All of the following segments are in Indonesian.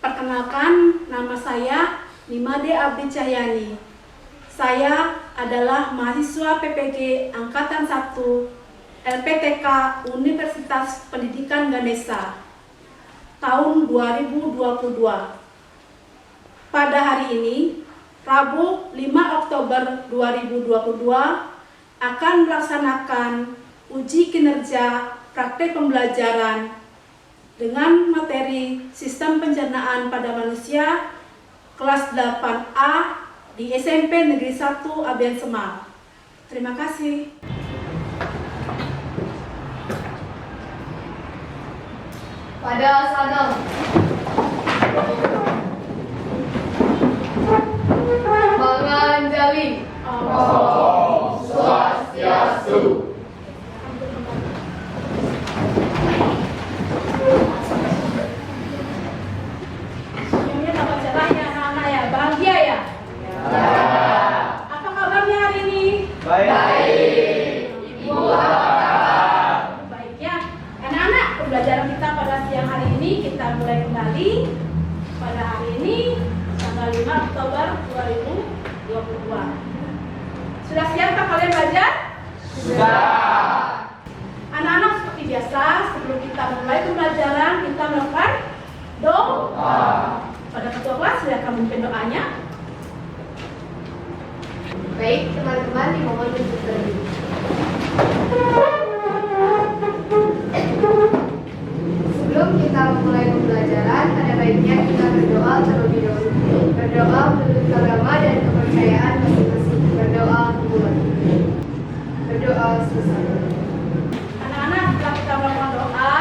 Perkenalkan, nama saya Nimade Abdi Cahyani. Saya adalah mahasiswa PPG Angkatan 1 LPTK Universitas Pendidikan Ganesha tahun 2022. Pada hari ini, Rabu 5 Oktober 2022, akan melaksanakan uji kinerja praktek pembelajaran dengan materi Sistem Pencernaan pada Manusia kelas 8A di SMP Negeri 1 Abian Semal. Terima kasih. Pada Sadam. Manganjali. Om Swastiastu. Semuanya dapat cerah ya anak-anak ya, bahagia ya? Ya. Apa kabarnya hari ini? Baik. Ibu apa kabar? Baik ya. Anak-anak, pembelajaran kita pada siang hari ini kita mulai kembali pada hari ini tanggal 5 Oktober 2022. Sudah siapkah kalian belajar? Sudah. Anak-anak, seperti biasa, sebelum kita mulai pembelajaran, kita melakukan doa. Pada ketua kelas, silakan memimpin doanya. Baik, teman-teman, dimohon untuk berdiri. Sebelum kita memulai pembelajaran, ada baiknya kita berdoa terlebih dahulu. Berdoa menurut agama dan kepercayaan masing-masing. Berdoa dimulai. Berdoa selesai. Anak-anak, setelah kita melakukan doa,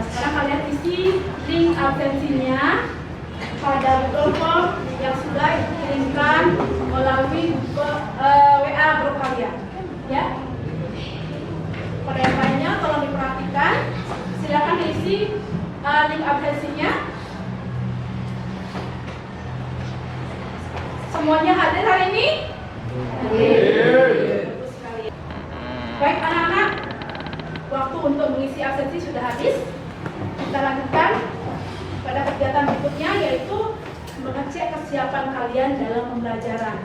sekarang kalian isi link absensinya pada Google Form yang sudah dikirimkan melalui WA grup kalian. Ya. Pada yang lainnya, tolong diperhatikan. Silakan diisi link absensinya. Semuanya hadir hari ini? Bagus sekali. Baik anak-anak, waktu untuk mengisi absensi sudah habis. Kita lanjutkan pada kegiatan berikutnya, yaitu mengecek kesiapan kalian dalam pembelajaran.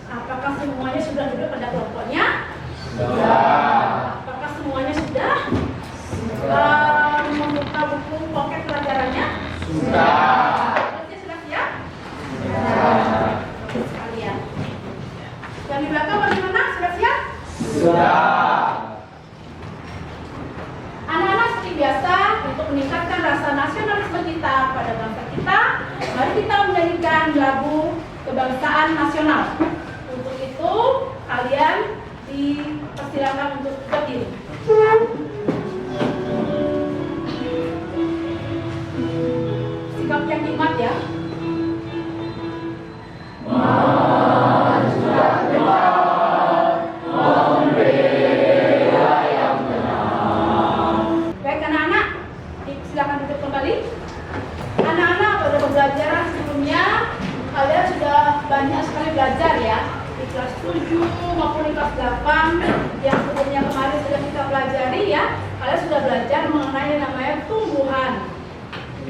Apakah semuanya sudah duduk pada kelompoknya? Sudah. Apakah semuanya sudah membuka buku pocket pelajarannya? Sudah. Semuanya sudah siap? Sudah. Bagus sekali ya. Yang di belakang bagaimana? Sudah siap? Sudah. Anak-anak, seperti biasa, untuk meningkatkan rasa nasionalisme kita pada bangsa kita, mari kita menyanyikan lagu kebangsaan nasional. Untuk itu, kalian dipersilakan untuk berdiri. Sikap yang hikmat ya. Baik anak-anak, silakan duduk kembali. Anak-anak, pada pembelajaran sebelumnya kalian sudah banyak sekali belajar ya, di kelas 7 maupun di kelas 8 yang sebelumnya kemarin sudah kita pelajari ya. Kalian sudah belajar mengenai yang namanya tumbuhan.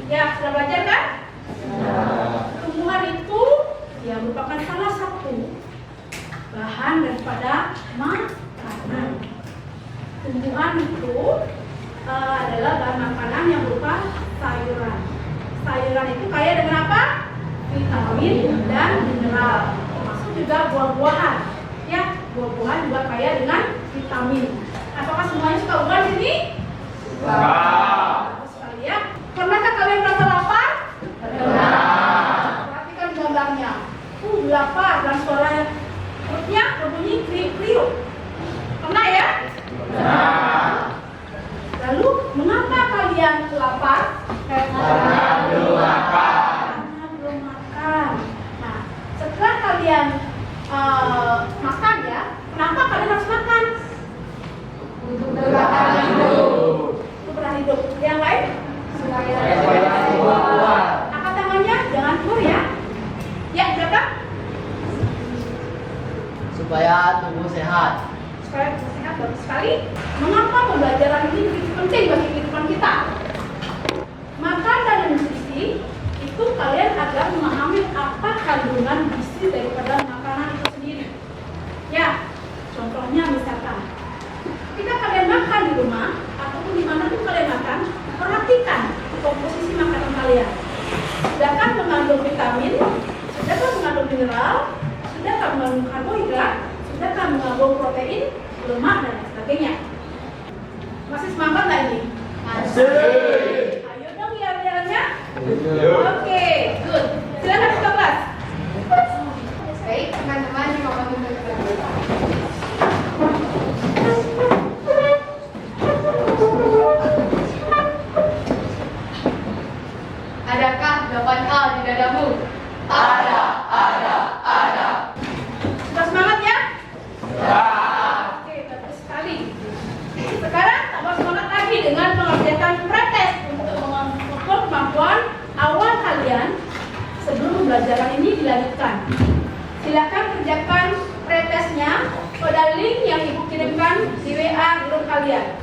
Ya, sudah belajar kan? Tumbuhan itu ya merupakan salah satu bahan daripada makanan. Tumbuhan itu adalah bahan makanan yang berupa sayuran. Sayuran itu kaya dengan apa? Vitamin dan mineral. Termasuk juga buah-buahan. Ya, buah-buahan juga kaya dengan vitamin. Apakah semuanya suka buah di sini? Bagus sekali ya. Pernahkah kalian merasa lapar? Perhatikan gambarnya. Lapar dan suara perutnya berbunyi kriuk-kriuk. Pernah ya? Lalu, mengapa kalian lapar? Karena belum makan. Karena belum makan. Nah, setelah kalian makan ya, kenapa kalian harus makan? Untuk bertahan hidup. Untuk bertahan hidup. Yang lain? Supaya tubuh kuat. Angkat tangannya, jangan tur ya. Ya, silakan. Supaya tubuh sehat. Supaya sehat, bagus sekali. Mengapa pembelajaran ini begitu penting bagi kehidupan kita? Makan dan nutrisi itu kalian agar memahami apa kandungan gizi daripada makanan itu sendiri. Ya, contohnya misalkan ketika kalian makan di rumah ataupun dimanapun kalian makan, perhatikan komposisi makanan kalian. Sudahkah mengandung vitamin? Sudahkah mengandung mineral? Sudahkah mengandung karbohidrat? Sudahkah mengandung protein, lemak, dan lain sebagainya? Masih semangat nggak ini? Masih. Ayo dong lihat-lihatnya. Yuk. Oke, good. Silakan ke kelas. Baik, teman-teman dimohon untuk berdiri. Adakah 8A di dadamu? Ada. Sudah semangat ya? Ya. Oke, bagus sekali. Sekarang tambah semangat lagi dengan mengerjakan pretest untuk mengukur kemampuan awal kalian sebelum pembelajaran ini dilanjutkan. Silakan kerjakan pretestnya pada link yang ibu kirimkan di WA grup kalian.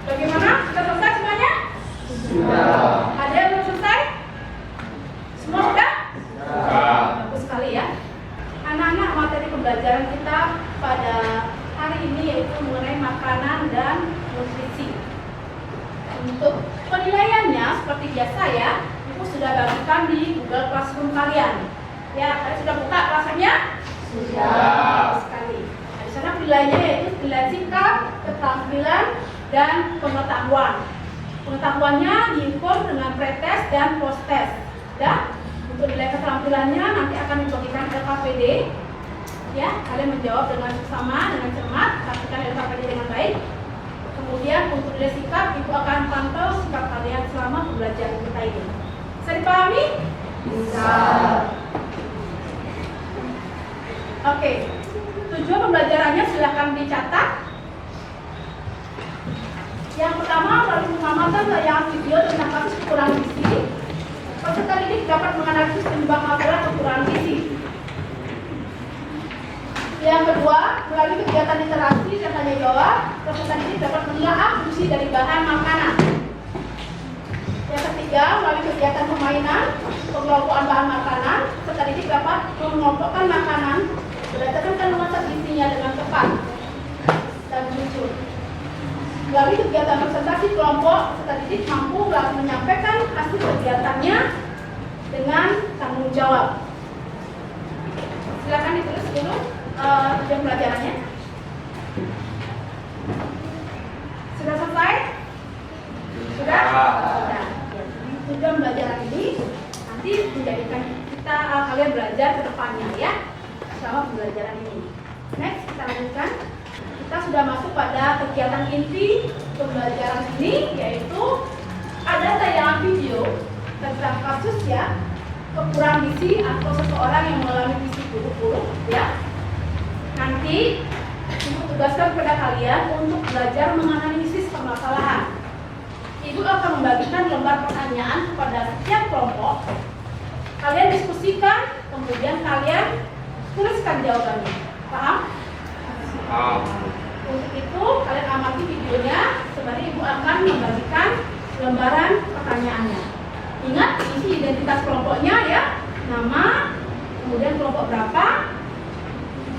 Bagaimana? Sudah selesai semuanya? Sudah. Ada yang belum selesai? Semua sudah? Sudah. Bagus sekali ya. Anak-anak, materi pembelajaran kita pada hari ini yaitu mengenai makanan dan nutrisi. Untuk penilaiannya seperti biasa ya, Ibu sudah bagikan di Google Classroom kalian. Ya, kalian sudah buka kelasnya? Sudah. Bagus sekali. Nah, di sana penilaiannya yaitu penilaian sikap, keterampilan, dan pengetahuan. Pengetahuannya diukur dengan pretest dan post-test. Dan untuk nilai keterampilannya nanti akan dibagikan LKPD. Ya, kalian menjawab dengan sama, dengan cermat, pastikan LKPD dengan baik. Kemudian untuk nilai sikap, Ibu akan pantau sikap kalian selama pembelajaran kita ini. Bisa dipahami? Bisa. Oke. Tujuan pembelajarannya silahkan dicatat. Yang pertama, melalui pengamatan tayangan video tentang kasus kekurangan gizi, peserta didik dapat menganalisis penyebab masalah kekurangan gizi. Yang kedua, melalui kegiatan literasi dan tanya jawab, peserta didik dapat menelaah fungsi dari bahan makanan. Yang ketiga, melalui kegiatan permainan, pengelompokan bahan makanan, peserta didik dapat mengelompokkan makanan berdasarkan kandungan zat gizinya dengan tepat dan jujur. Melalui kegiatan presentasi kelompok, peserta didik mampu menyampaikan hasil kegiatannya dengan tanggung jawab. Silakan ditulis dulu tujuan pelajarannya. Sudah selesai? Sudah? Sudah. Tujuan pelajaran ini nanti menjadikan kita kalian belajar ke depannya ya selama pembelajaran ini. Next, kita lanjutkan. Kita sudah masuk pada kegiatan inti pembelajaran ini, yaitu ada tayangan video tentang kasus ya kekurangan gizi atau seseorang yang mengalami gizi buruk ya. Nanti Ibu tugaskan kepada kalian untuk belajar menganalisis permasalahan. Ibu akan membagikan lembar pertanyaan kepada setiap kelompok. Kalian diskusikan, kemudian kalian tuliskan jawabannya. Paham? Untuk itu kalian amati videonya sembari Ibu akan membagikan lembaran pertanyaannya. Ingat isi identitas kelompoknya ya, nama, kemudian kelompok berapa,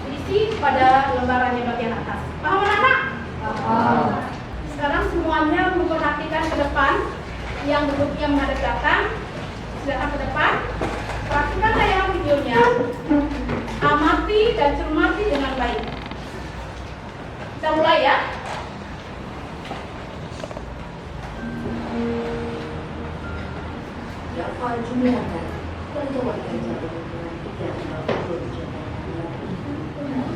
isi pada lembarannya bagian atas. Paham anak-anak? Paham. Sekarang semuanya memperhatikan ke depan, yang duduknya menghadap belakang, silakan ke depan. Perhatikan tayangan videonya, amati dan cermati dengan baik. Kita mulai ya. Dapat jumlahkan pertemuan kerja dengan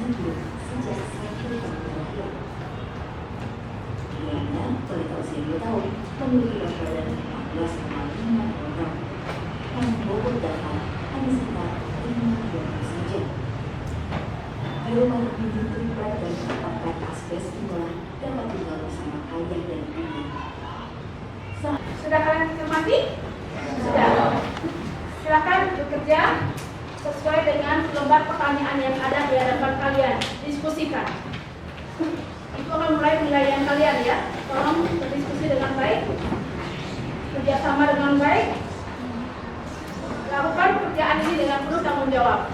3 sejak 1 tahun lalu. Kiranya pada tahun 1000 tahun memiliki berat badan 14,5 kg. Namun bobot dapat hanya sekitar 5 kg saja. Aroma lebih berat dan terpapar asbes inilah dapat tinggal bersama ayah dan ibu. Sudah kalian cermati? Sudah. Silakan bekerja sesuai dengan lembar pertanyaan yang ada di hadapan kalian. Diskusikan. Itu akan mulai penilaian kalian ya. Tolong berdiskusi dengan baik, kerjasama dengan baik, lakukan pekerjaan ini dengan penuh tanggung jawab.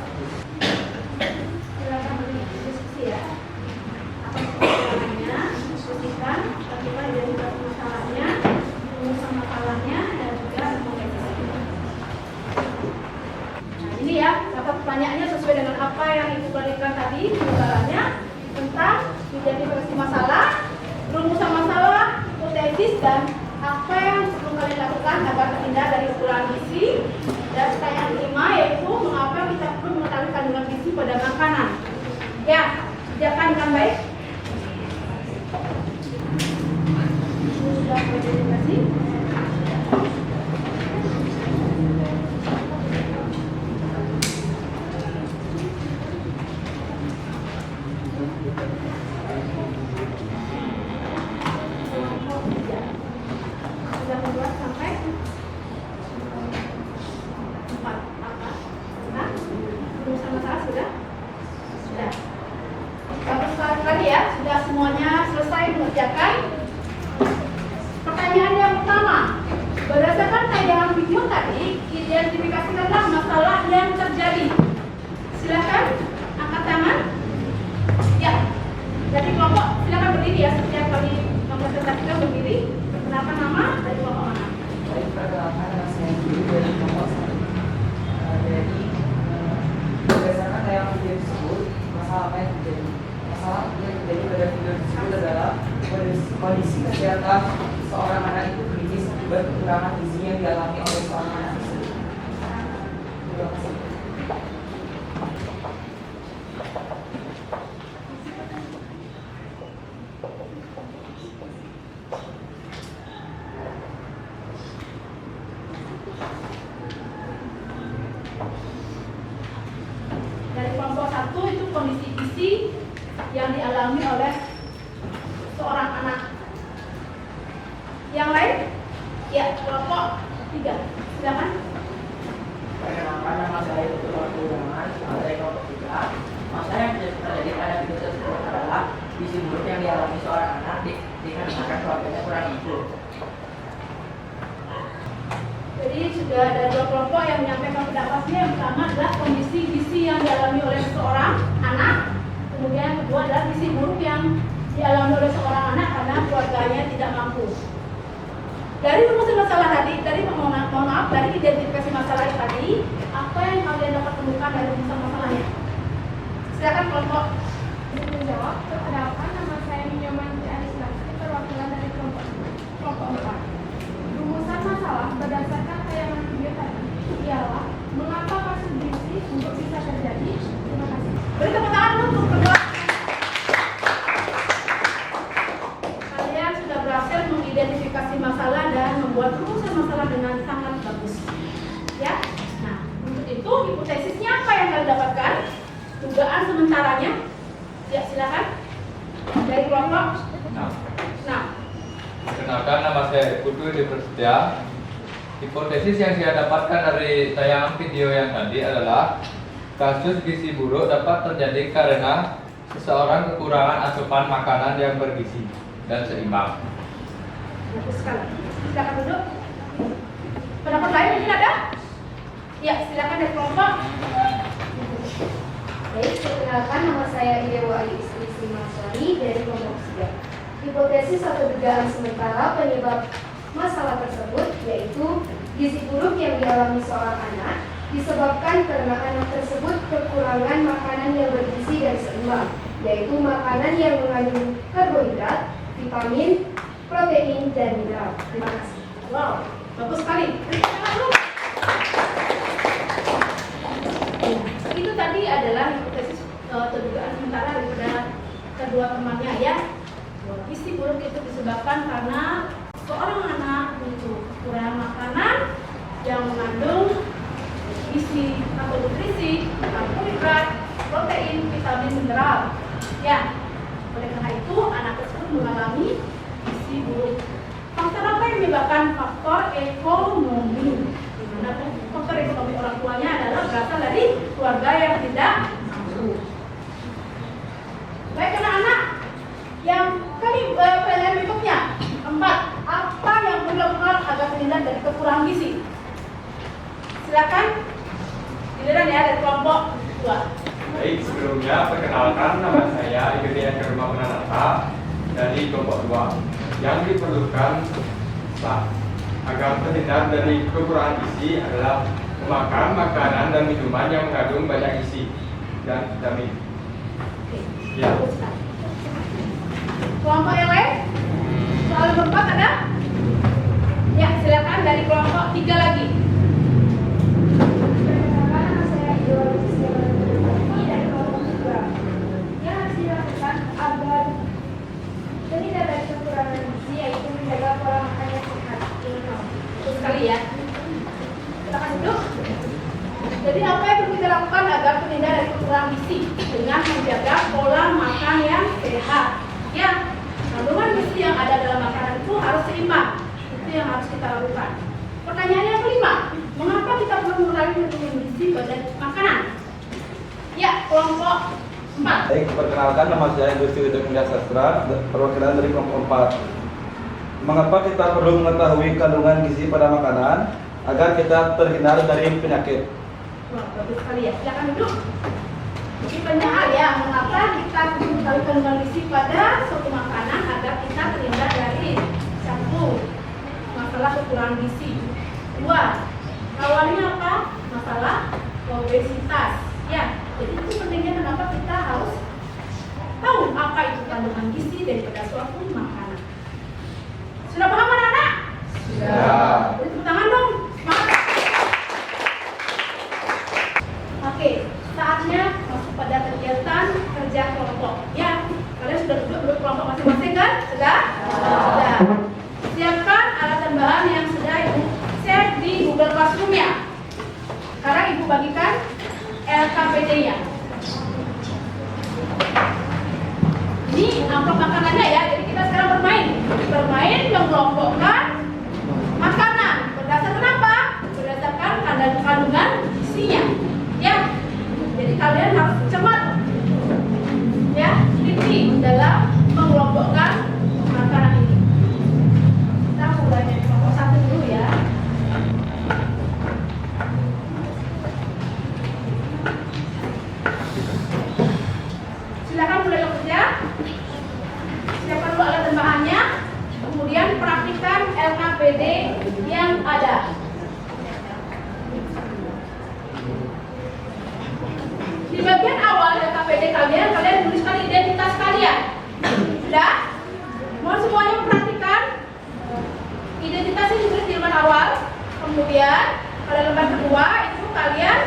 Silakan berdiskusi ya. Apa masalahnya, diskusikan bagaimana identifikasi masalahnya, rumusan masalahnya, dan juga mengeksekusi. Nah ini ya, dapat pertanyaannya sesuai dengan apa yang Ibu berikan tadi, penjelasannya tentang identifikasi masalah, rumusan masalah, hipotesis, dan apa yang perlu kalian lakukan agar terhindar dari kekurangan gizi. Dan pertanyaan kelima yaitu mengapa kita perlu mengetahui kandungan gizi pada makanan. Ya, kerjakan dengan baik. Sudah identifikasi. Sudah membuat sampai 4 apa? Nah, rumusan masalah sudah? Sudah. Satu sekali lagi ya, sudah semuanya selesai mengerjakan. Pertanyaan yang pertama, berdasarkan tayangan video tadi, identifikasikanlah masalah yang terjadi. Silakan angkat tangan. Ya, jadi kelompok silakan berdiri ya, setiap kali mempresentasikan berdiri. Perkenalkan nama dari kelompok mana? Baik, perkenalkan nama saya Guru dari kelompok 1. Jadi berdasarkan tayangan video tersebut, masalah apa yang terjadi? Masalah yang terjadi pada video tersebut adalah kondisi kesehatan seorang anak itu kritis akibat kekurangan gizi yang dialami oleh seorang anak tersebut. Terima kasih. Dari kelompok 1 itu kondisi gizi yang dialami oleh seorang anak. Yang lain? Ya, kelompok 3. Silakan. Perkenalkan nama saya Dr. Wartudangan dari kelompok 3. Masalah yang terjadi pada video tersebut adalah gizi buruk yang dialami seorang anak dikarenakan keluarganya kurang gizi. Jadi sudah ada 2 kelompok yang menyampaikan pendapatnya. Yang pertama adalah kondisi gizi yang dialami oleh seorang anak. Kemudian yang kedua adalah gizi buruk yang dialami oleh seorang anak karena keluarganya tidak mampu. Dari rumusan masalah tadi, mohon maaf, dari identifikasi masalah tadi, apa yang kalian dapat temukan dari rumusan masalahnya? Silakan kelompok. Menjawab, perkenalkan nama saya Minyoman Arisnasi, perwakilan dari kelompok 4. Rumusan masalah berdasarkan tayangan video tadi ialah mengapa kasus gizi buruk bisa terjadi. Terima kasih. Beri tepuk tangan untuk kedua. Kalian sudah berhasil mengidentifikasi masalah dan membuat rumusan masalah dengan sangat bagus. Ya. Nah, untuk itu hipotesisnya apa yang kalian dapatkan? Dugaan sementaranya. Ya, silakan. Dari kelompok. Nah. Perkenalkan, nama saya Putu di Prasetya. Hipotesis yang saya dapatkan dari tayangan video yang tadi adalah kasus gizi buruk dapat terjadi karena seseorang kekurangan asupan makanan yang bergizi dan seimbang. Bagus sekali. Silakan duduk. Pendapat lain mungkin ada? Ya, silakan dari kelompok. Baik, perkenalkan nama saya Idewa Ali Istri Simaswari dari kelompok 3. Hipotesis atau dugaan sementara penyebab masalah tersebut yaitu gizi buruk yang dialami seorang anak disebabkan karena anak tersebut kekurangan makanan yang bergizi dan seimbang, yaitu makanan yang mengandung karbohidrat, vitamin, protein, dan mineral. Terima kasih. Wow, bagus sekali. Itu tadi adalah hipotesis atau dugaan sementara daripada kedua temannya ya. Gizi buruk itu disebabkan karena seorang anak itu kekurangan makanan yang mengandung gizi atau nutrisi, karbohidrat, protein, vitamin, mineral. Ya, oleh karena itu anak tersebut mengalami gizi buruk. Faktor apa yang menyebabkan? Faktor ekonomi. Di mana faktor ekonomi orang tuanya adalah berasal dari keluarga yang tidak mampu. Baik anak-anak, yang pertanyaan berikutnya 4. Apa yang perlu dilakukan agar terhindar dari kekurangan gizi? Silakan Giliran ya dari kelompok 2. Baik, sebelumnya perkenalkan nama saya Igede Karma Pranata dari kelompok 2. Yang diperlukan agar terhindar dari kekurangan gizi adalah memakan makanan dan minuman yang mengandung banyak gizi dan vitamin. Oke. Ya. Kelompok yang lain? Soal nomor 4 ada? Ya, silakan dari kelompok 3 lagi. Perkenalkan, nama saya Iwan Setiawan dari kelompok 2. Yang harus dilakukan agar terhindar dari kekurangan gizi yaitu menjaga pola makan yang sehat. Betul sekali ya. Silakan duduk. Jadi apa yang perlu kita lakukan agar terhindar dari kekurangan gizi? Dengan menjaga pola makan yang sehat. Ya, kandungan gizi yang ada dalam makanan itu harus seimbang. Itu yang harus kita lakukan. Pertanyaan yang kelima, mengapa kita perlu mengurangi kandungan gizi pada makanan? Ya, kelompok 4. Baik, perkenalkan nama saya Gusti Widya Mulia Sastra, perwakilan dari kelompok 4. Mengapa kita perlu mengetahui kandungan gizi pada makanan agar kita terhindar dari penyakit? Wah, bagus sekali ya. Silakan duduk. Jadi banyak hal ya, mengapa kita perlu mengetahui kandungan gizi pada suatu makanan agar kita terhindar dari 1. Masalah kekurangan gizi. 2. Awalnya apa? Masalah obesitas. Ya, jadi itu pentingnya kenapa kita harus tahu apa itu kandungan gizi daripada suatu makanan. Sudah paham anak-anak? Sudah. Jadi tepuk tangan dong. Semangat. Oke, saatnya masuk pada kegiatan kerja kelompok. Ya, kalian sudah duduk kelompok masing-masing kan? Sudah? Sudah. Siapkan alat dan bahan yang sudah Ibu share di Google Classroom ya. Sekarang Ibu bagikan LKPD-nya. Ini amplop makanannya ya, jadi kita sekarang bermain mengelompokkan makanan. Berdasarkan apa? Berdasarkan kandungan gizinya. Ya, jadi kalian harus cepat, ya, teliti dalam mengelompokkan makanan ini. Kita mulai dari kelompok 1 dulu ya. Silakan mulai bekerja. Siapkan dulu alat dan bahannya. Kemudian praktikkan LKPD yang ada. Di bagian awal LKPD kalian tuliskan identitas kalian. Sudah? Mohon semuanya memperhatikan. Identitasnya ditulis di lembar awal. Kemudian pada lembar kedua itu kalian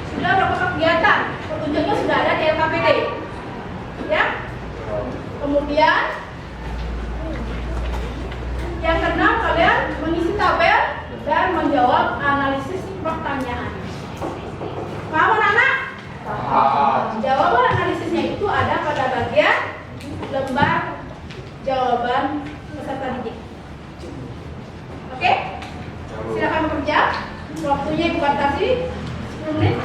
sudah melakukan kegiatan. Petunjuknya sudah ada di LKPD. Ya. Kemudian yang keenam kalian mengisi tabel dan menjawab analisis pertanyaan. Paham anak-anak? Jawaban analisisnya itu ada pada bagian lembar jawaban peserta didik. Oke? Silakan bekerja. Waktunya Ibu batasi 10 menit.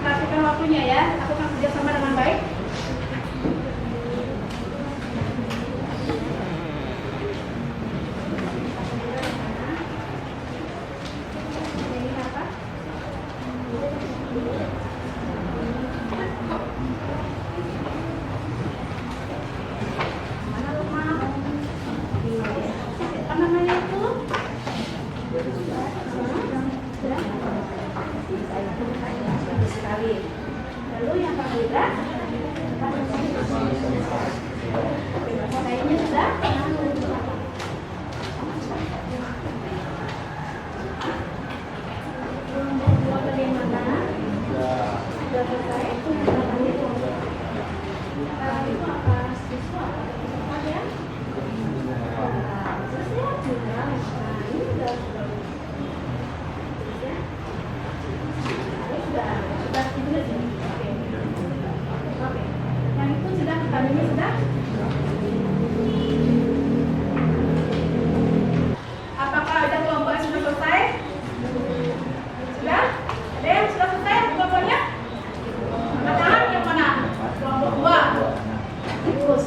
Perhatikan waktunya ya. Lakukan kerjasama dengan baik. Apa namanya itu? Bagus sekali. Lalu yang ketiga, kayaknya sudah. Bagaimana? Sudah selesai? Sekarang itu apa? Siswa? Apa ya? Sesuai juga. Nah, ini sudah. Sudah ditulis ya? Oke. Yang itu sudah tadinya sudah? Apakah ada kelompok yang sudah selesai? Sudah? Ada yang sudah selesai kelompoknya? Angkat tangan yang mana? Kelompok 2. Terus.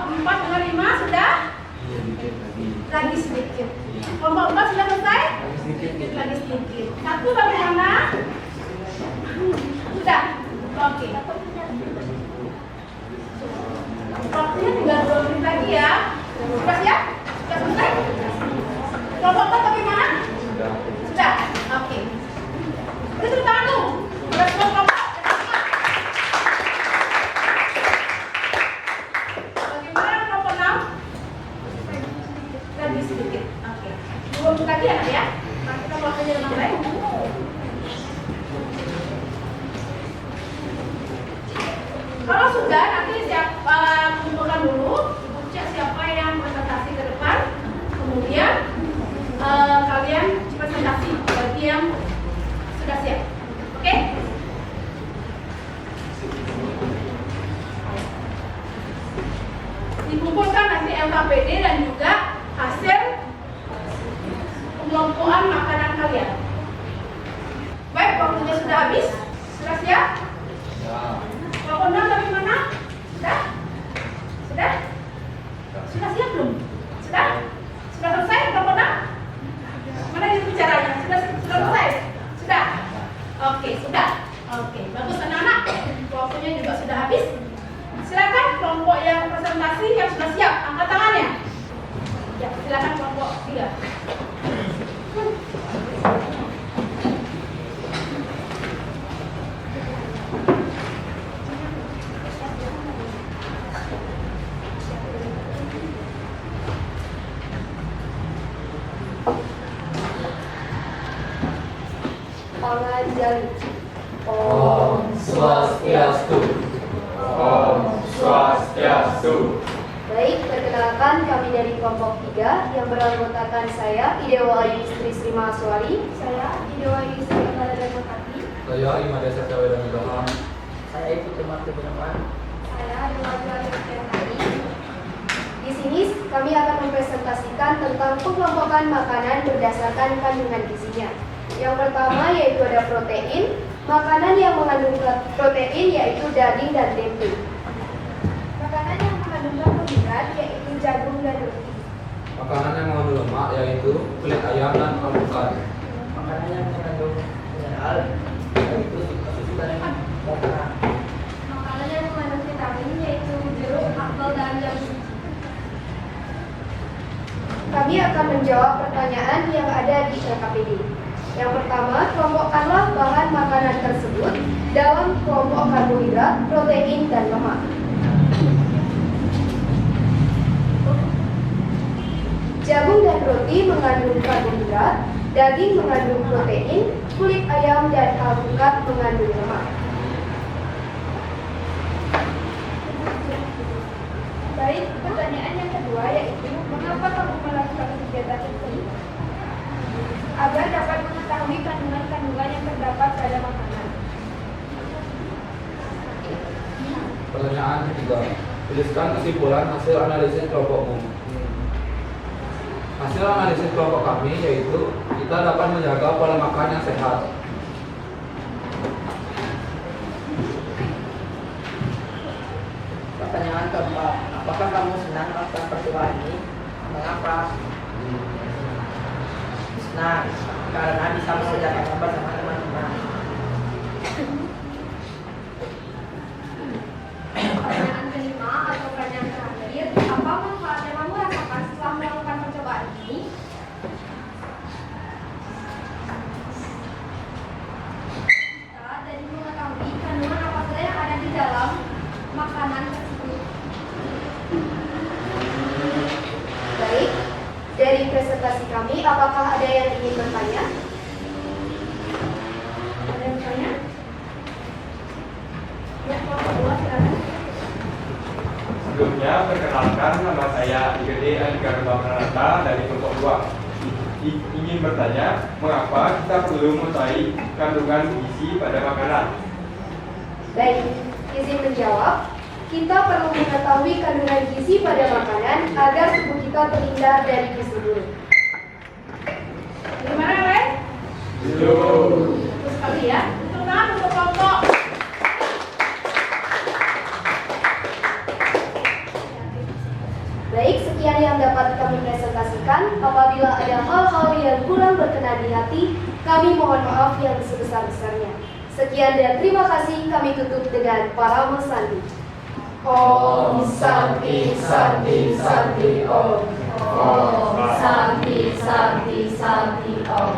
4 dengan 5 sudah? Lagi sedikit. Kelompok 4 sudah selesai? Lagi sedikit. 1 sampai mana? Sudah? Oke. Waktunya tinggal 2 menit lagi ya. Sudah siap? Sudah selesai? Kelompok 4 bagaimana? Sudah? Oke. Kita tepuk tangan tuh. Sudah semua kelompok. Bagaimana kelompok 6? Lagi sedikit. Oke. 2 menit lagi ya, ya? Nanti kita waktunya dengan baik. Kalau sudah, nanti siapa kumpulkan dulu, ibu cek siapa yang presentasi ke depan, kemudian kalian presentasi bagi yang sudah siap, oke? Dikumpulkan nanti LKPD dan juga hasil pengelompokan makanan kalian. Baik, waktunya sudah habis, sudah siap? Kelompok 6 dari mana? Sudah? Sudah? Sudah siap belum? Sudah? Sudah selesai kelompok 6? Mana yang bicaranya? Sudah selesai? Sudah? Oke, sudah. Oke, bagus anak-anak. Waktunya juga sudah habis. Silakan kelompok yang presentasi yang sudah siap, angkat tangannya. Ya, silakan kelompok 3. Panganjali. Om Swastiastu. Om Swastiastu. Baik, perkenalkan kami dari kelompok 3 yang beranggotakan saya, Idewa Ayu Istri Sri Mahaswari. Saya, Idewa Ayu Istri Angga Mutati. Saya Imade Satya dan Nugraha. Saya ikut teman teman. Saya, Dewa Ayu Istri. Di sini kami akan mempresentasikan tentang pengelompokan makanan berdasarkan kandungan gizinya. Yang pertama yaitu ada protein. Makanan yang mengandung protein yaitu daging dan tempe. Makanan yang mengandung karbohidrat yaitu jagung dan roti. Makanan yang mengandung lemak yaitu kulit ayam dan alpukat. Makanan yang mengandung mineral yaitu susu dan makanan. Makanan yang mengandung vitamin yaitu jeruk, apel, dan jambu. Kami akan menjawab pertanyaan yang ada di LKPD. Yang pertama, kelompokkanlah bahan makanan tersebut dalam kelompok karbohidrat, protein, dan lemak. Jagung dan roti mengandung karbohidrat, daging mengandung protein, kulit ayam dan alpukat mengandung lemak. Baik, pertanyaan yang kedua yaitu mengapa kamu melakukan kegiatan tersebut? Agar dapat mengetahui kandungan-kandungan yang terdapat pada makanan. Pertanyaan ketiga. Tuliskan kesimpulan hasil analisis kelompokmu. Hasil analisis kelompok kami yaitu kita dapat menjaga pola makan yang sehat. Pertanyaan keempat, apakah kamu senang melakukan percobaan ini? Mengapa? Senang, karena bisa mengerjakannya bersama teman-teman. Pertanyaan kelima atau pertanyaan terakhir, apa manfaat yang kamu rasakan setelah melakukan percobaan ini? Kita dari mengetahui kandungan apa saja yang ada di dalam makanan tersebut. Baik, dari presentasi kami, apakah ada yang ingin bertanya? Ada yang bertanya? Ya, kelompok 2 silakan. Sebelumnya, perkenalkan nama saya Igede Andika Pranata dari kelompok 2. Ingin bertanya, mengapa kita perlu mengetahui kandungan gizi pada makanan? Baik, izin menjawab. Kita perlu mengetahui kandungan gizi pada makanan agar tubuh kita terhindar dari gizi buruk. Bagaimana, Ren? Bagus sekali ya. Tepuk tangan untuk kelompok. dapat kami presentasikan. Apabila ada hal-hal yang kurang berkenan di hati, kami mohon maaf yang sebesar-besarnya. Sekian dan terima kasih. Kami tutup dengan Parama Sandi. Om Santi Santi Santi Om. Om Santi Santi Santi Om.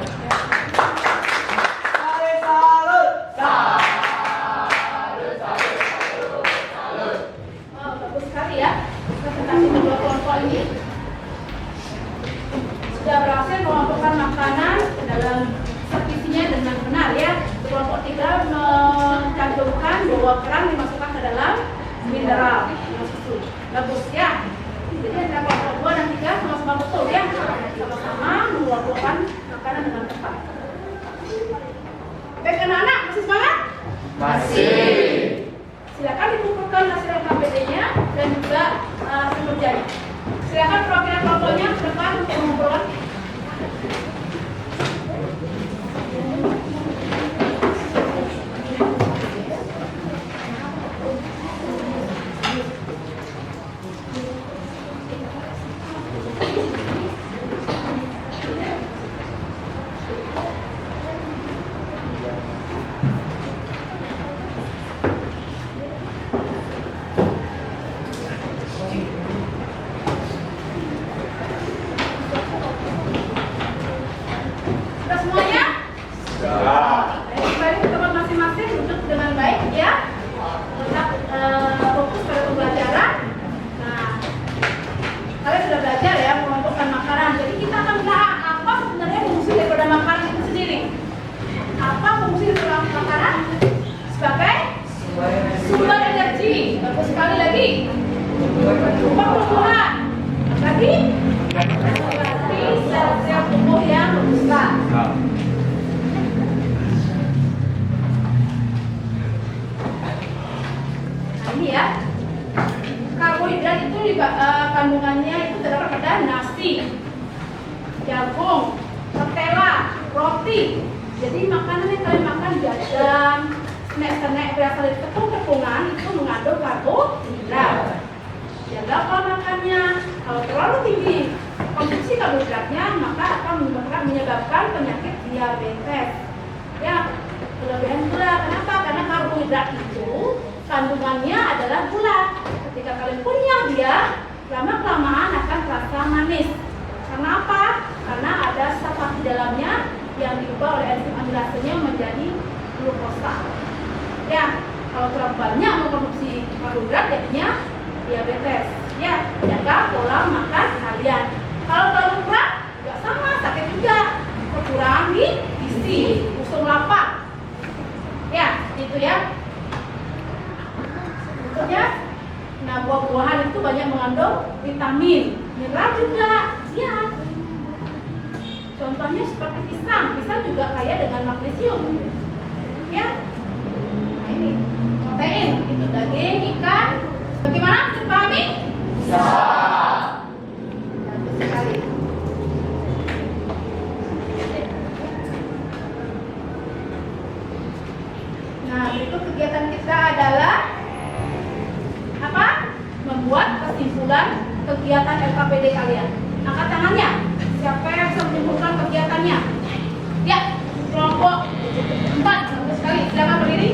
Bagus sekali ya presentasi kedua kelompok ini. Sudah berhasil mengelompokkan makanan dalam sevisinya dengan benar ya. Kelompok 3 mencantumkan bahwa kerang dimasukkan ke dalam mineral susu. Bagus ya. Jadi antara kelompok 2 dan 3 sama-sama betul ya. Sama-sama mengelompokkan makanan dengan tepat. Baik anak-anak, masih semangat? Masih. Silakan dikumpulkan hasil KPD-nya dan juga hasil kerjanya. Silakan perwakilan kelompoknya ke depan untuk mengumpulkan. Sudah semuanya? Kembali ke tempat masing-masing, duduk dengan baik ya. Tetap fokus pada pembelajaran. Nah, kalian sudah belajar ya mengelompokkan makanan. Jadi kita akan melihat apa sebenarnya fungsi daripada makanan itu sendiri. Apa fungsi daripada makanan? Sebagai sumber energi. Bagus sekali lagi. Sumber tumbuhan. Tadi berarti sel-sel tubuh yang besar. Nah ini ya, karbohidrat itu kandungannya itu terdapat pada nasi, jagung, ketela, roti. Jadi makanan yang kalian makan jajan, snack-snack berasal dari tepung-tepungan itu mengandung karbohidrat. Jaga pola makannya. Kalau terlalu tinggi konsumsi karbohidratnya, maka akan menyebabkan penyakit diabetes. Ya, kelebihan gula. Kenapa? Karena karbohidrat itu kandungannya adalah gula. Ketika kalian punya dia, lama-kelamaan akan terasa manis. Karena apa? Karena ada zat di dalamnya yang diubah oleh enzim amilasenya menjadi glukosa. Ya, kalau terlalu banyak mengkonsumsi karbohidrat, jadinya diabetes. Ya, jaga pola makan kalian. Kalau terlalu kurang, juga sama, sakit juga. Kekurangan gizi, usung lapar. Ya, itu ya. Berikutnya, nah buah-buahan itu banyak mengandung vitamin, mineral juga. Ya. Contohnya seperti pisang. Pisang juga kaya dengan magnesium. Ya. Nah ini protein, itu daging, ikan. Bagaimana? Bisa dipahami? Bisa. Bagus sekali. Nah, berikut kegiatan kita adalah apa? Membuat kesimpulan kegiatan LKPD kalian. Angkat tangannya. Siapa yang bisa menyimpulkan kegiatannya? Ya, kelompok 4. Bagus sekali. Silakan berdiri.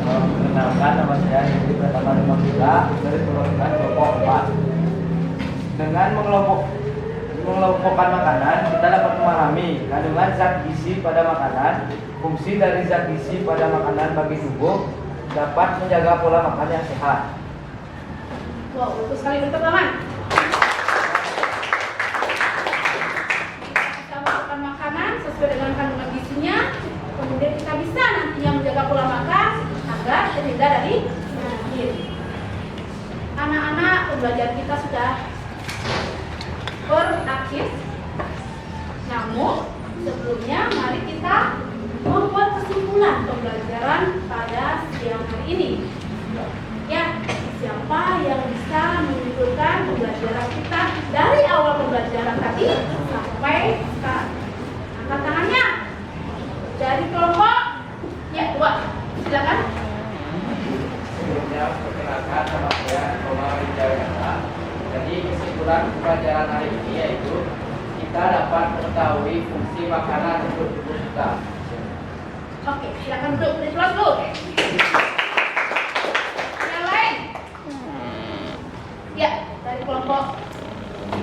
Perkenalkan, nama saya Hendri Pratama Rimagila dari perwakilan kelompok 4. Dengan mengelompokkan makanan, kita dapat memahami kandungan zat gizi pada makanan, fungsi dari zat gizi pada makanan bagi tubuh, dapat menjaga pola makan yang sehat. Wow, bagus sekali. Bertepuk tangan. Kita makan makanan sesuai dengan kandungan gizinya, kemudian kita bisa nantinya menjaga pola makan agar terhindar dari penyakit. Anak-anak, pembelajaran kita sudah berakhir. Namun sebelumnya mari kita membuat kesimpulan pembelajaran pada siang hari ini. Ya, siapa yang bisa menyimpulkan pembelajaran kita dari awal pembelajaran tadi sampai sekarang? Angkat tangannya. Dari kelompok ya 2. Silakan. Sebelumnya perkenalkan nama saya Komar Wijaya. Jadi kesimpulan kesimpulan pelajaran hari ini yaitu kita dapat mengetahui fungsi makanan untuk tubuh kita. Oke, silakan duduk di kelas dulu. Yang lain? Ya, dari kelompok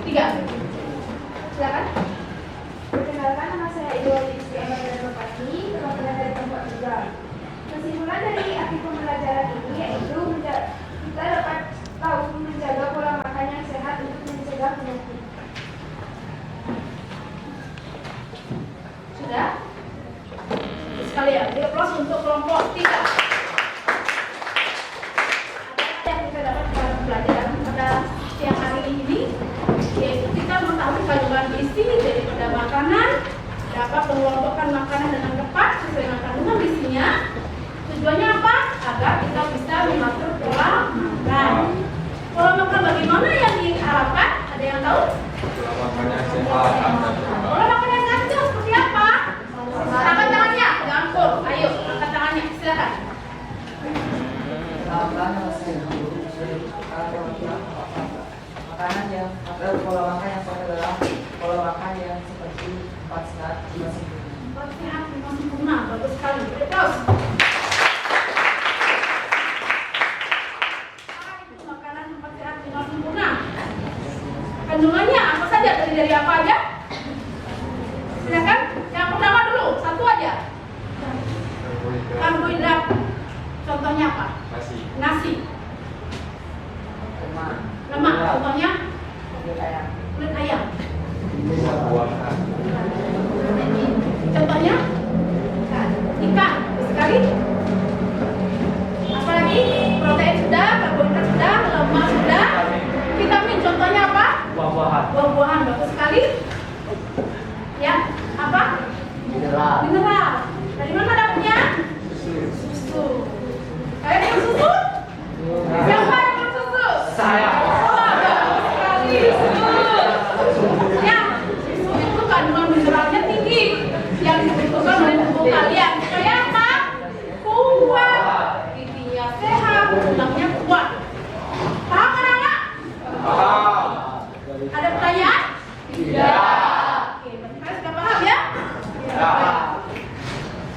3. Silakan. Perkenalkan, nama saya Ibu Alicia Nopati, perwakilan dari kelompok 3. Kesimpulan dari arti pembelajaran ini yaitu kita dapat tahu menjaga pola makan yang sehat untuk mencegah penyakit. Sudah? Sekalian, di aplaus untuk kelompok 3. Apa yang kita dapat dalam pelajaran pada siang hari ini? Yaitu kita mengetahui kandungan gizi daripada makanan, dapat mengelompokkan makanan dengan tepat sesuai dengan kandungan gizinya. Tujuannya apa? Agar kita bisa mengatur pola makan. Pola makan bagaimana yang diharapkan? Ada yang tahu? Pola makan yang sehat. Pola makan yang sehat itu seperti apa? Angkat tangannya, gangkur. Ayo, angkat tangannya. Silakan. Perkenalkan, nama saya Guru. Makanan yang atau pola makan yang sehat adalah pola makan yang seperti 4 sehat 5 sempurna. Empat sehat, 5 sempurna. Bagus sekali. Terus. Makanan 4 sehat, 5 sempurna. Kandungannya apa saja? Terdiri dari apa aja? Silakan. Yang pertama dulu, satu aja. Karbohidrat. Contohnya apa? Nasi. Lemak. Contohnya kulit ayam. Buah-buahan. Contohnya ikan. Sekali. Apalagi protein sudah, karbohidrat sudah, lemak sudah. Vitamin contohnya apa? Buah-buahan. Buah-buahan. Bagus sekali. Ya, apa? Mineral. Dari mana dapatnya? Susu. Kalian minum susu? Siapa yang minum susu? Saya. Oh, bagus sekali. Ya, susu itu kandungan mineralnya tinggi yang dibutuhkan oleh tubuh kalian. Supaya apa? Kuat. Giginya sehat, tulangnya kuat. Paham anak-anak? Ada pertanyaan? Oke, berarti kalian sudah paham ya?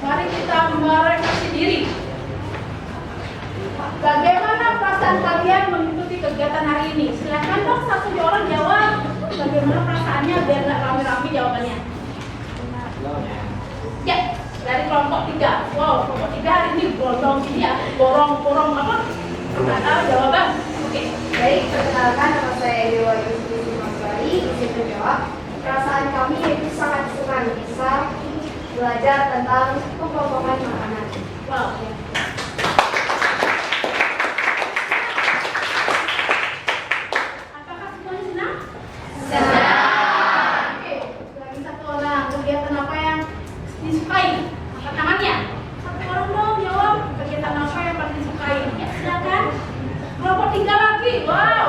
Mari kita merefleksi diri. Bagaimana perasaan kalian mengikuti kegiatan hari ini? Silakan dong satu orang jawab. Bagaimana perasaannya biar nggak rame-rame jawabannya. Ya, dari kelompok 3. Wow, kelompok 3 hari ini borong ini ya, borong apa? Nggak tahu jawaban. Oke. Baik, perkenalkan, nama saya Dewa Yusuf Maswari. Izin menjawab. Perasaan kami yaitu sangat senang bisa belajar tentang pengelompokan makanan. Wow. Apakah semuanya senang? Senang. Oke, lagi satu orang. Kegiatan apa yang disukai? Angkat tangannya. Satu orang dong jawab. Kegiatan apa yang paling disukai? Ya, silakan. Kelompok 3 lagi. Wow.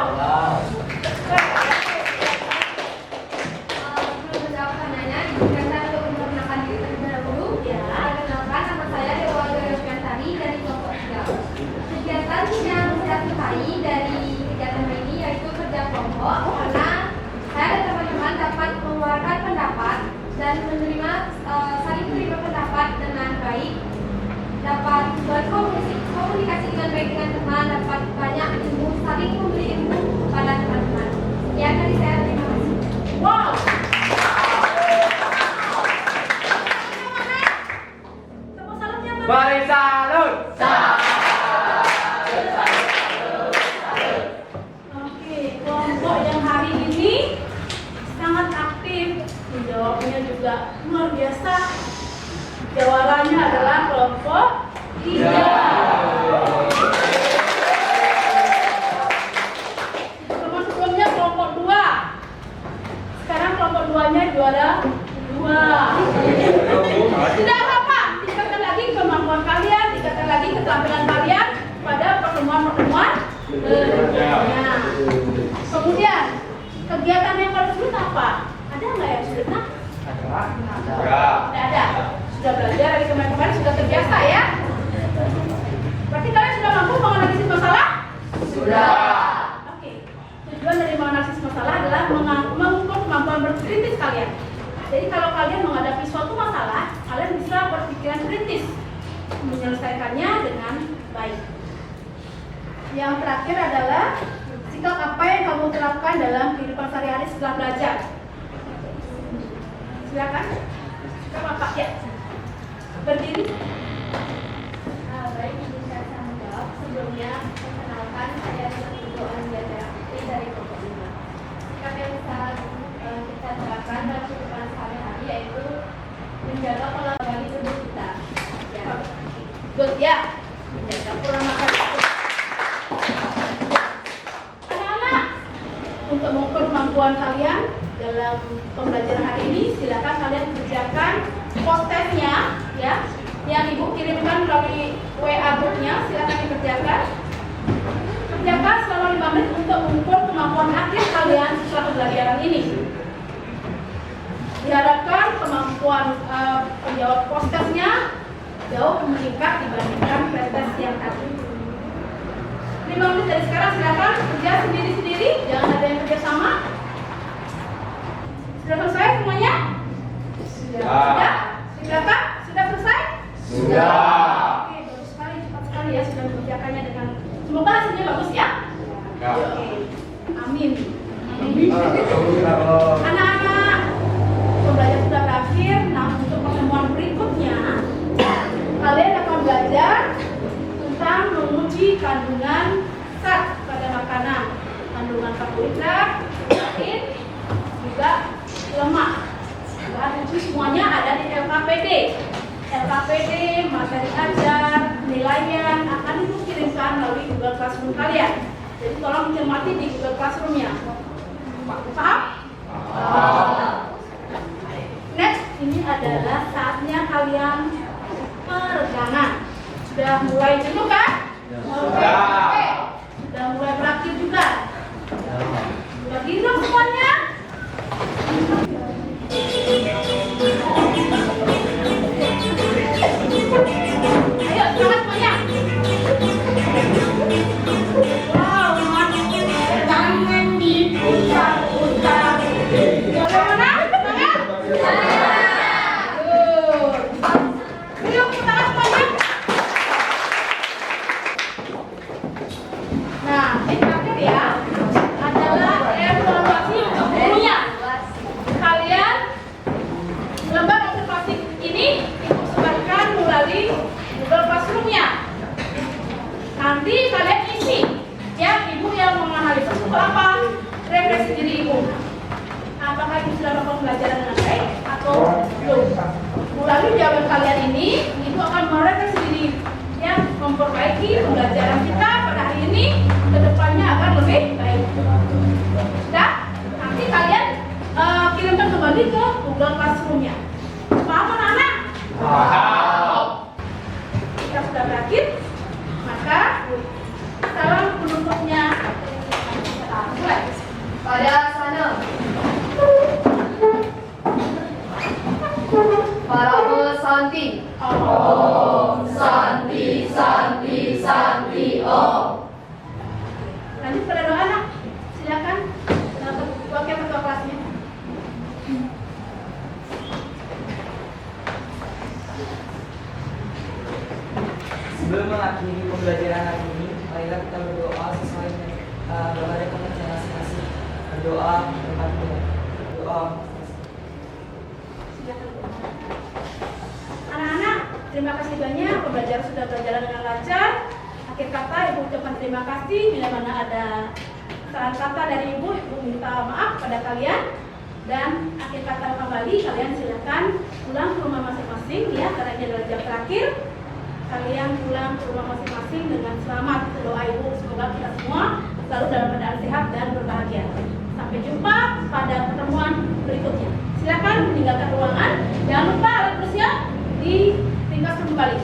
Sebelum menjawab pertanyaan, izinkan saya untuk memperkenalkan diri terlebih dahulu. Ya. Perkenalkan, nama saya Dewa Yusfiantari dari kelompok 3. Kegiatan yang saya sukai dari kegiatan ini yaitu kerja kelompok, karena saya dan teman-teman dapat mengeluarkan pendapat dan menerima saling menerima pendapat dengan baik, dapat berkomunikasi dengan baik dengan teman, dapat banyak ilmu, saling memberi ilmu kepada teman-teman. Ya, dari saya terima kasih. Wow. Tepuk salutnya mana? Bari salut. Oke, kelompok yang hari ini sangat aktif. Jawabnya juga luar biasa. Jawabannya adalah kelompok 3. Sebelumnya kelompok 2. Sekarang kelompok 2-nya juara 2. Tidak apa-apa, tingkatkan lagi kemampuan kalian, tingkatkan lagi keterampilan kalian pada pertemuan-pertemuan berikutnya. Kemudian, kegiatan yang paling sulit apa? Ada nggak yang sulit? Nah? Tidak ada. Sudah belajar dari kemarin-kemarin, sudah terbiasa ya? Berarti kalian sudah mampu menganalisis masalah? Sudah. Oke. Tujuan dari menganalisis masalah adalah adalah mengukur kemampuan berkritis kalian. Jadi kalau kalian menghadapi suatu masalah, kalian bisa berpikiran kritis, menyelesaikannya dengan baik. Yang terakhir adalah sikap apa yang kamu terapkan dalam kehidupan sehari-hari setelah belajar. Silakan. Sikap apa? Ya. Berdiri. Baik, ini saya sanggup jawab. Sebelumnya, perkenalkan saya Doan Jatayakti dari kelompok 5. Sikap yang bisa kita terapkan dalam kehidupan sehari-hari yaitu menjaga pola bagi tubuh kita. Ya. Good, ya. Menjaga pola makan. Anak-anak, untuk mengukur kemampuan kalian dalam pembelajaran hari ini, silakan kalian kerjakan post-testnya, ya, yang ibu kirimkan melalui WA grupnya. Silakan dikerjakan. Kerjakan selama 5 menit untuk mengukur kemampuan akhir kalian setelah pembelajaran ini. Diharapkan kemampuan penjawab post-testnya jauh meningkat dibandingkan pretest yang tadi. 5 menit dari sekarang silakan kerja sendiri-sendiri, jangan ada yang kerja sama. Sudah selesai semuanya? Sudah? Sudah? Sudah selesai? Sudah. Oke, bagus sekali, cepat sekali ya sudah mengerjakannya dengan semoga hasilnya bagus ya. Oke. Amin. Anak-anak, pembelajaran sudah berakhir. Nah, untuk pertemuan berikutnya kalian akan belajar tentang menguji kandungan zat pada makanan, kandungan karbohidrat, protein, juga lemak. Dan itu semuanya ada di LKPD. LKPD, materi ajar, penilaian akan ibu kirimkan melalui Google Classroom kalian. Jadi tolong cermati di Google Classroom-nya. Paham? Next, ini adalah saatnya kalian peregangan. Sudah mulai jenuh kan? Sudah. Oke. Sudah mulai berakhir juga. Sudah hilang semuanya? Ayo, semangat semuanya. Wow, jangan diputar-putar. Bagaimana? Semangat? Good. Yuk, putar semuanya. Nah, ini terakhir ya adalah evaluasi untuk gurunya. Kalian lembar observasi ini ibu sebarkan melalui Google Classroom-nya. Nanti kalian isi ya, ibu yang menganalisa seperti apa refleksi diri ibu. Apakah ibu sudah melakukan pembelajaran dengan baik atau belum? Melalui jawaban kalian ini, ibu akan merefleksi diri ya, memperbaiki pembelajaran kita pada hari ini ke depannya agar lebih baik. Sudah? Nanti kalian kirimkan kembali ke Google Classroom-nya. Paham anak-anak? Paham. Jika sudah berakhir, maka salam penutupnya kita mulai. Pada sana. Para pesanti. Om Santi, Santi, Santi, Om. Lanjut pada doa anak. Silakan wakil ketua kelasnya. Sebelum mengakhiri pembelajaran hari ini, marilah kita berdoa sesuai dengan doa rekomendasi masing-masing. Berdoa tempat doa. Silakan. Anak-anak, terima kasih banyak. Pembelajaran sudah berjalan dengan lancar. Akhir kata, ibu ucapkan terima kasih. Bila mana ada saran kata dari ibu minta maaf pada kalian. Dan akhir kata kembali, kalian silakan pulang ke rumah masing-masing ya, karena ini adalah jam terakhir. Kalian pulang ke rumah masing-masing dengan selamat. Doa ibu semoga kita semua selalu dalam keadaan sehat dan berbahagia. Sampai jumpa pada pertemuan berikutnya. Silakan meninggalkan ruangan. Jangan lupa alat bersih ditingkatkan kembali.